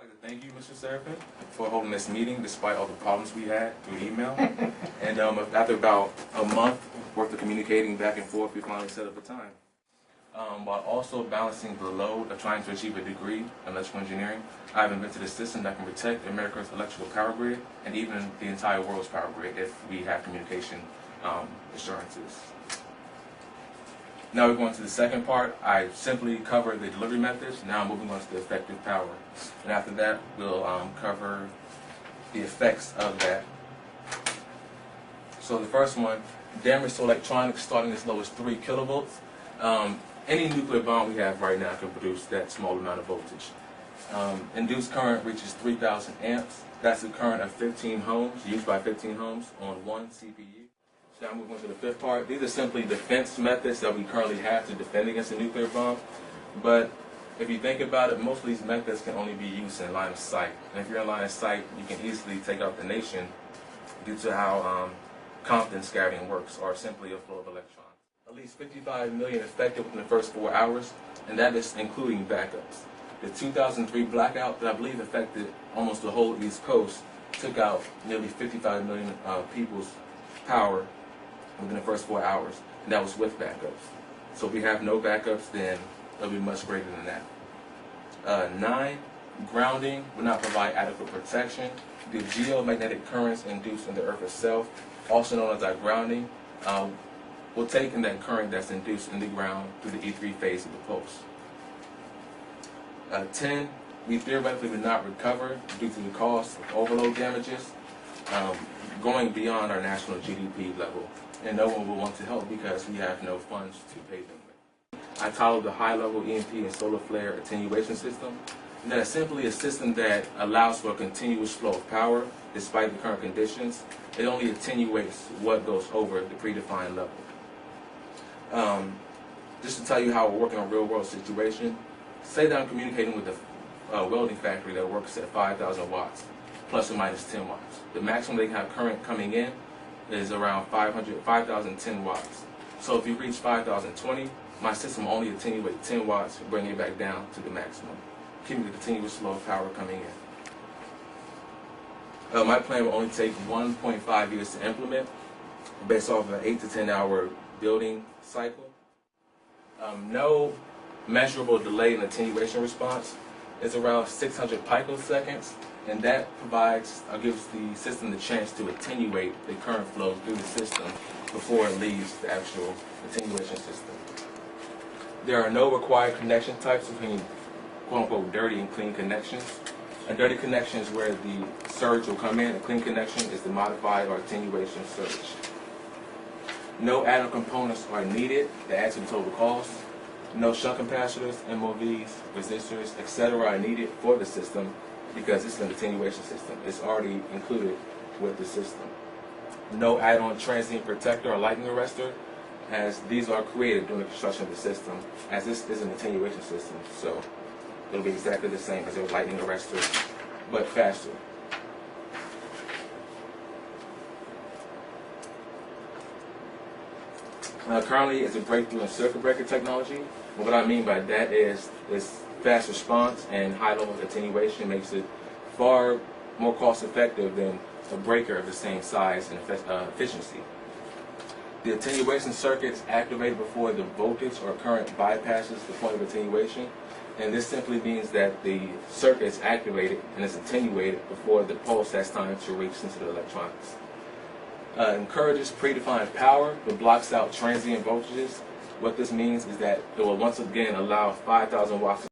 I'd like to thank you, Mr. Seraphin, for holding this meeting despite all the problems we had through email. And after about a month worth of communicating back and forth, we finally set up a time. While also balancing the load of trying to achieve a degree in electrical engineering, I've invented a system that can protect America's electrical power grid and even the entire world's power grid if we have communication assurances. Now we're going to the second part. I simply covered the delivery methods. Now I'm moving on to the effective power. And after that, we'll cover the effects of that. So the first one, damage to electronics starting as low as 3 kilovolts. Any nuclear bomb we have right now can produce that small amount of voltage. Induced current reaches 3,000 amps. That's the current of 15 homes, used by 15 homes on one CPU. So now moving on to the fifth part. These are simply defense methods that we currently have to defend against a nuclear bomb. But if you think about it, most of these methods can only be used in line of sight. And if you're in line of sight, you can easily take out the nation due to how Compton scattering works, or simply a flow of electrons. At least 55 million affected within the first 4 hours, and that is including backups. The 2003 blackout that I believe affected almost the whole East Coast took out nearly 55 million people's power within the first 4 hours, and that was with backups. So if we have no backups, then it'll be much greater than that. 9, grounding will not provide adequate protection. The geomagnetic currents induced in the Earth itself, also known as our grounding, will take in that current that's induced in the ground through the E3 phase of the pulse. 10, we theoretically would not recover due to the cost of overload damages, going beyond our national GDP level, and no one will want to help because we have no funds to pay them with. I titled the high-level EMP and solar flare attenuation system. And that is simply a system that allows for a continuous flow of power despite the current conditions. It only attenuates what goes over the predefined level. Just to tell you how we're working on a real-world situation, say that I'm communicating with a welding factory that works at 5,000 watts, plus or minus 10 watts. The maximum they can have current coming in is around 5,010 watts. So if you reach 5,020, my system will only attenuate 10 watts, bringing it back down to the maximum, keeping the continuous flow of power coming in. My plan will only take 1.5 years to implement, based off of an 8 to 10 hour building cycle. No measurable delay in attenuation response. It's around 600 picoseconds, and that provides or gives the system the chance to attenuate the current flow through the system before it leaves the actual attenuation system. There are no required connection types between quote-unquote dirty and clean connections. A dirty connection is where the surge will come in. A clean connection is the modified or attenuation surge. No add-on components are needed to add to the total cost. No shunt capacitors, MOVs, resistors, etc. are needed for the system because it's an attenuation system. It's already included with the system. No add-on transient protector or lightning arrestor, as these are created during the construction of the system, as this is an attenuation system. So it'll be exactly the same as a lightning arrestor, but faster. Currently, it's a breakthrough in circuit breaker technology. And what I mean by that is fast response and high level of attenuation makes it far more cost effective than a breaker of the same size and efficiency. The attenuation circuit is activated before the voltage or current bypasses the point of attenuation, and this simply means that the circuit is activated and is attenuated before the pulse has time to reach into the electronics. Encourages predefined power, but blocks out transient voltages. What this means is that it will once again allow 5,000 watts